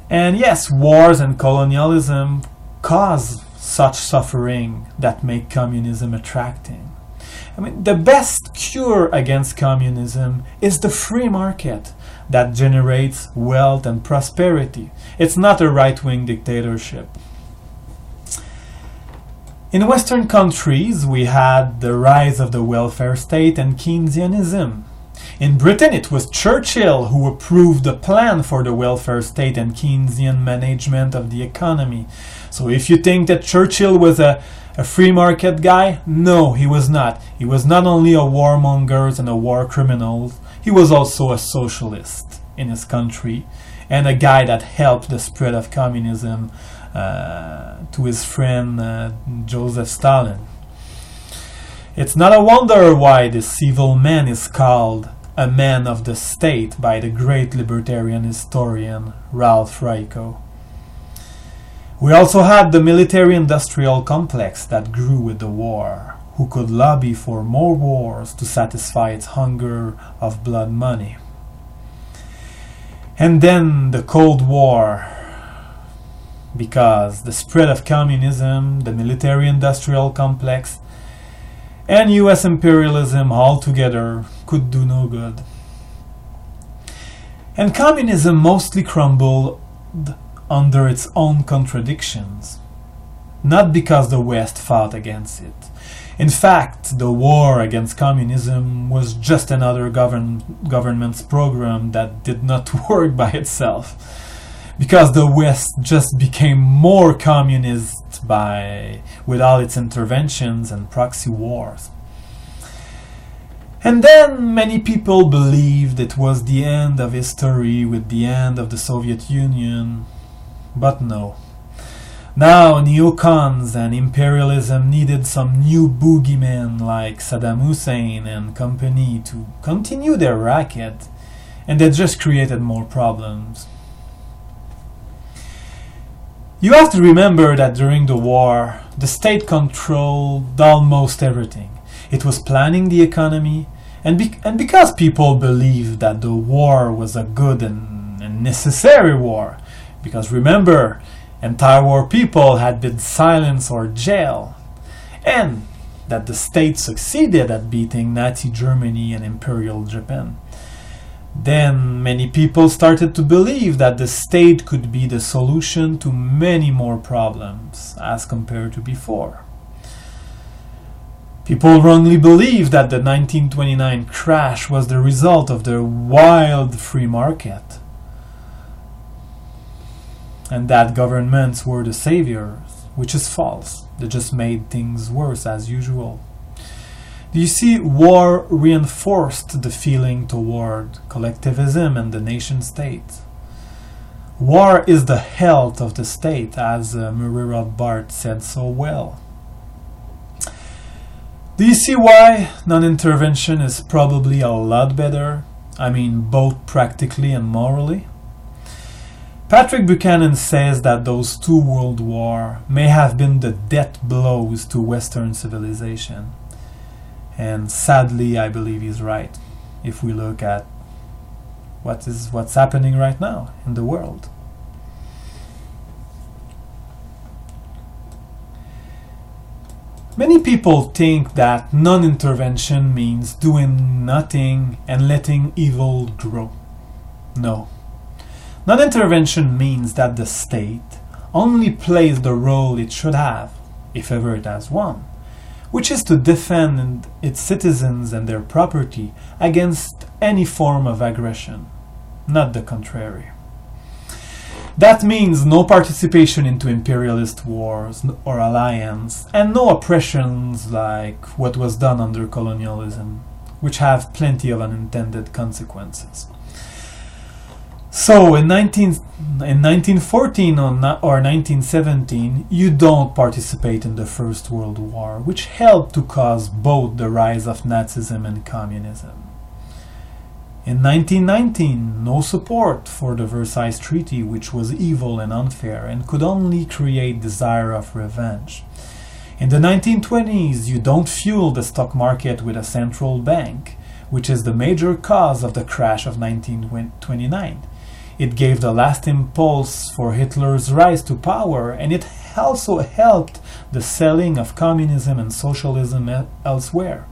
And yes, wars and colonialism cause such suffering that make communism attractive. I mean, the best cure against communism is the free market that generates wealth and prosperity. It's not a right-wing dictatorship. In Western countries, we had the rise of the welfare state and Keynesianism. In Britain, it was Churchill who approved the plan for the welfare state and Keynesian management of the economy. So if you think that Churchill was a free market guy, no, he was not. He was not only a warmonger and a war criminal, he was also a socialist in his country and a guy that helped the spread of communism to his friend Joseph Stalin. It's not a wonder why this evil man is called a man of the state by the great libertarian historian Ralph Raico. We also had the military-industrial complex that grew with the war, who could lobby for more wars to satisfy its hunger of blood money. And then the Cold War, because the spread of communism, the military-industrial complex, and US imperialism all together could do no good. And communism mostly crumbled under its own contradictions, not because the West fought against it. In fact, the war against communism was just another government's program that did not work by itself, because the West just became more communist with all its interventions and proxy wars. And then many people believed it was the end of history with the end of the Soviet Union, but no. Now neocons and imperialism needed some new boogeymen like Saddam Hussein and company to continue their racket, and they just created more problems. You have to remember that during the war, the state controlled almost everything. It was planning the economy, and because people believed that the war was a good and necessary war, because remember, anti-war people had been silenced or jailed, and that the state succeeded at beating Nazi Germany and Imperial Japan. Then many people started to believe that the state could be the solution to many more problems as compared to before. People wrongly believed that the 1929 crash was the result of the wild free market, and that governments were the saviors, which is false. They just made things worse as usual. You see, war reinforced the feeling toward collectivism and the nation-state. War is the health of the state, as Murray Rothbard said so well. Do you see why non-intervention is probably a lot better? I mean, both practically and morally? Patrick Buchanan says that those two world wars may have been the death blows to Western civilization. And sadly, I believe he's right, if we look at what's happening right now in the world. Many people think that non-intervention means doing nothing and letting evil grow. No. Non-intervention means that the state only plays the role it should have, if ever it has one, which is to defend its citizens and their property against any form of aggression, not the contrary. That means no participation into imperialist wars or alliance, and no oppressions like what was done under colonialism, which have plenty of unintended consequences. So in 1914 or 1917, you don't participate in the First World War, which helped to cause both the rise of Nazism and communism. In 1919, no support for the Versailles Treaty, which was evil and unfair and could only create desire of revenge. In the 1920s, you don't fuel the stock market with a central bank, which is the major cause of the crash of 1929. It gave the last impulse for Hitler's rise to power, and it also helped the selling of communism and socialism elsewhere.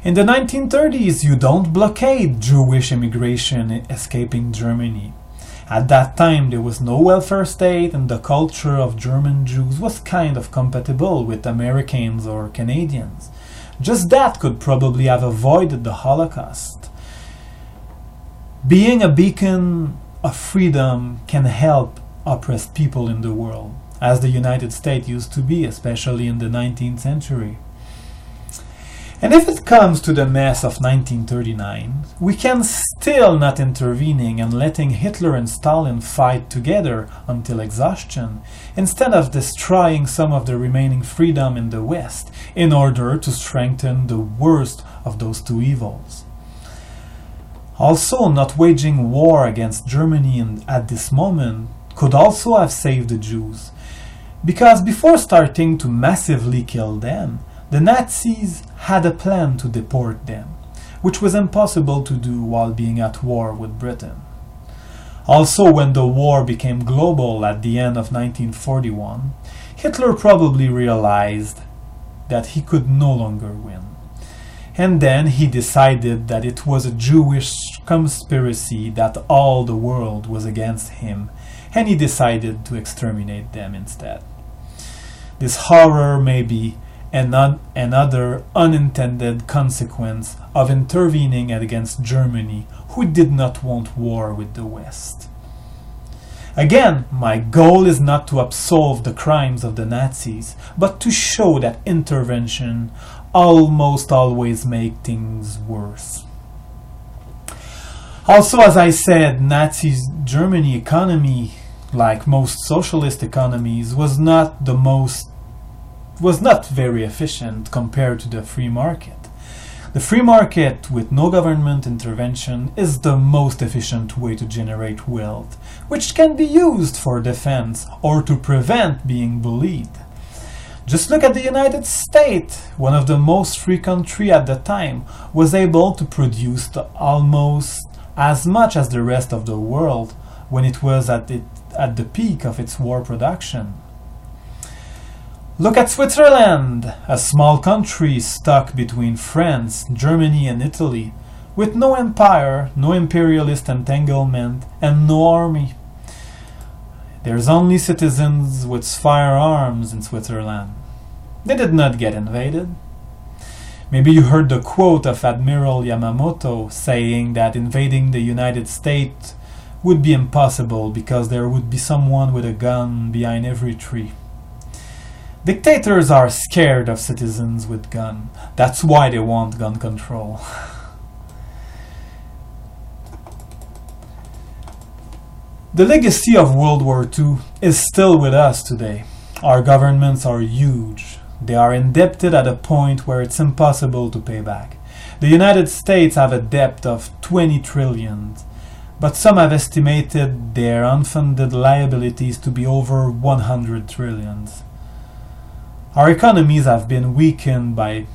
In the 1930s, you don't blockade Jewish immigration escaping Germany. At that time, there was no welfare state, and the culture of German Jews was kind of compatible with Americans or Canadians. Just that could probably have avoided the Holocaust. Being a beacon of freedom can help oppressed people in the world, as the United States used to be, especially in the 19th century. And if it comes to the mess of 1939, we can still not intervening and letting Hitler and Stalin fight together until exhaustion, instead of destroying some of the remaining freedom in the West in order to strengthen the worst of those two evils. Also, not waging war against Germany at this moment could also have saved the Jews, because before starting to massively kill them, the Nazis had a plan to deport them, which was impossible to do while being at war with Britain. Also, when the war became global at the end of 1941, Hitler probably realized that he could no longer win. And then he decided that it was a Jewish conspiracy, that all the world was against him, and he decided to exterminate them instead. This horror may be another unintended consequence of intervening against Germany, who did not want war with the West. Again, my goal is not to absolve the crimes of the Nazis, but to show that intervention almost always makes things worse. Also, as I said, Nazi Germany economy, like most socialist economies, was not very efficient compared to the free market. The free market with no government intervention is the most efficient way to generate wealth, which can be used for defense or to prevent being bullied. Just look at the United States. One of the most free countries at the time was able to produce almost as much as the rest of the world when it was at the peak of its war production. Look at Switzerland, a small country stuck between France, Germany and Italy, with no empire, no imperialist entanglement, and no army. There's only citizens with firearms in Switzerland. They did not get invaded. Maybe you heard the quote of Admiral Yamamoto saying that invading the United States would be impossible because there would be someone with a gun behind every tree. Dictators are scared of citizens with guns. That's why they want gun control. The legacy of World War II is still with us today. Our governments are huge. They are indebted at a point where it's impossible to pay back. The United States have a debt of 20 trillion, but some have estimated their unfunded liabilities to be over 100 trillion. Our economies have been weakened by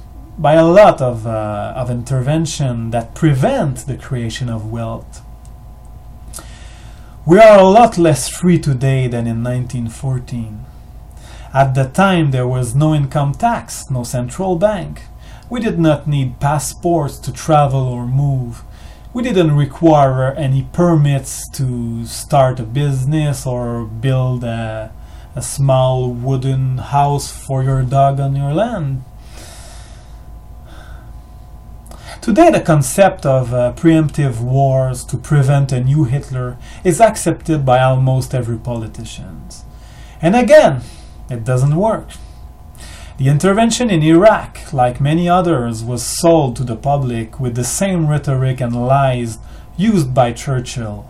a lot of intervention that prevent the creation of wealth. We are a lot less free today than in 1914. At the time there was no income tax, no central bank. We did not need passports to travel or move. We didn't require any permits to start a business or build a small wooden house for your dog on your land. Today the concept of preemptive wars to prevent a new Hitler is accepted by almost every politician. And again, it doesn't work. The intervention in Iraq, like many others, was sold to the public with the same rhetoric and lies used by Churchill,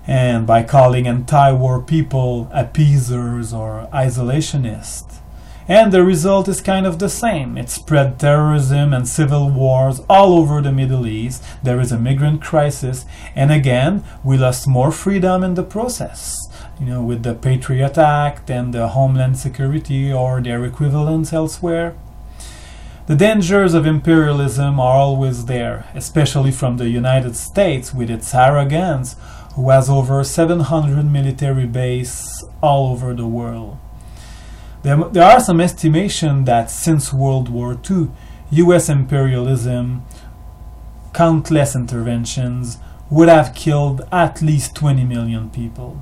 and by calling anti-war people appeasers or isolationists. And the result is kind of the same. It spread terrorism and civil wars all over the Middle East. There is a migrant crisis. And again, we lost more freedom in the process. With the Patriot Act and the Homeland Security or their equivalents elsewhere. The dangers of imperialism are always there, especially from the United States with its arrogance, who has over 700 military bases all over the world. There are some estimation that since World War II, US imperialism, countless interventions, would have killed at least 20 million people.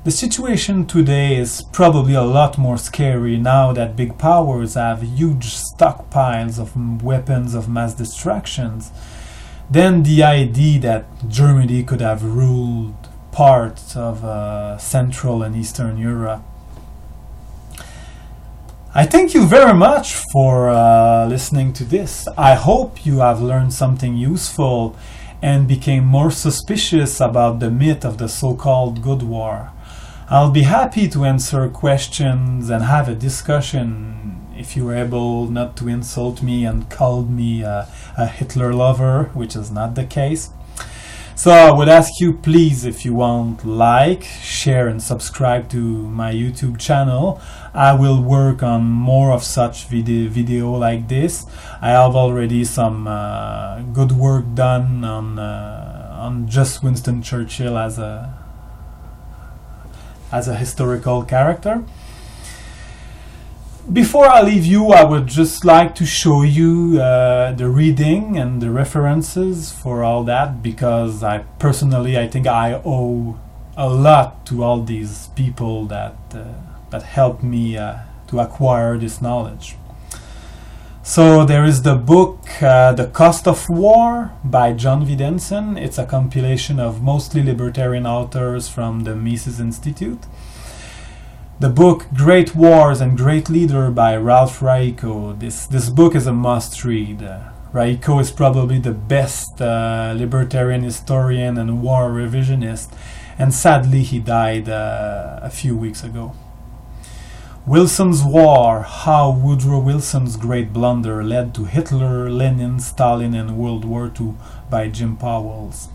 The situation today is probably a lot more scary now that big powers have huge stockpiles of weapons of mass destruction than the idea that Germany could have ruled parts of Central and Eastern Europe. I thank you very much for listening to this. I hope you have learned something useful and became more suspicious about the myth of the so-called good war. I'll be happy to answer questions and have a discussion if you were able not to insult me and called me a Hitler lover, which is not the case. So I would ask you, please, if you want, like, share and subscribe to my YouTube channel. I will work on more of such video like this. I have already some good work done on just Winston Churchill as a historical character. Before I leave you, I would just like to show you the reading and the references for all that, because I think I owe a lot to all these people that helped me to acquire this knowledge. So there is the book The Cost of War by John V. Denson. It's a compilation of mostly libertarian authors from the Mises Institute. The book Great Wars and Great Leader by Ralph Raico. This book is a must-read. Raico is probably the best libertarian historian and war revisionist, and sadly he died a few weeks ago. Wilson's War, How Woodrow Wilson's Great Blunder Led to Hitler, Lenin, Stalin and World War II by Jim Powells.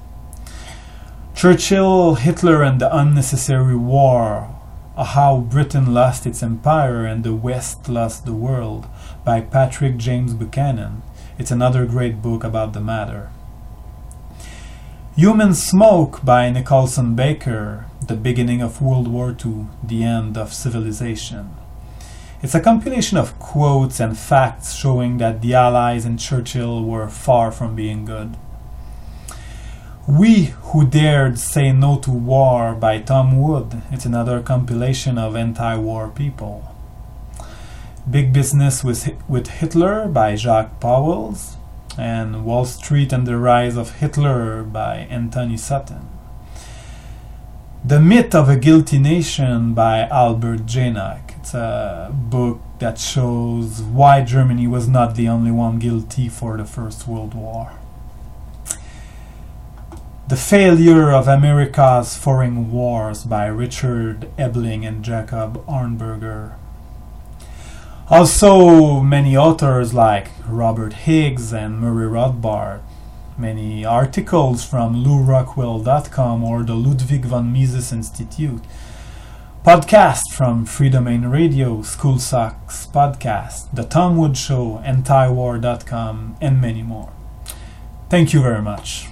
Churchill, Hitler and the Unnecessary War, How Britain Lost Its Empire and the West Lost the World by Patrick James Buchanan. It's another great book about the matter. Human Smoke by Nicholson Baker, The Beginning of World War II, The End of Civilization. It's a compilation of quotes and facts showing that the Allies and Churchill were far from being good. We Who Dared Say No to War by Tom Wood. It's another compilation of anti-war people. Big Business with Hitler by Jacques Powells, and Wall Street and the Rise of Hitler by Anthony Sutton. The Myth of a Guilty Nation by Albert Janock. It's a book that shows why Germany was not the only one guilty for the First World War. The Failure of America's Foreign Wars by Richard Ebling and Jacob Arnberger. Also, many authors like Robert Higgs and Murray Rothbard. Many articles from LouRockwell.com or the Ludwig von Mises Institute. Podcasts from Freedomain Radio, School Socks Podcast, The Tom Wood Show, Antiwar.com, and many more. Thank you very much.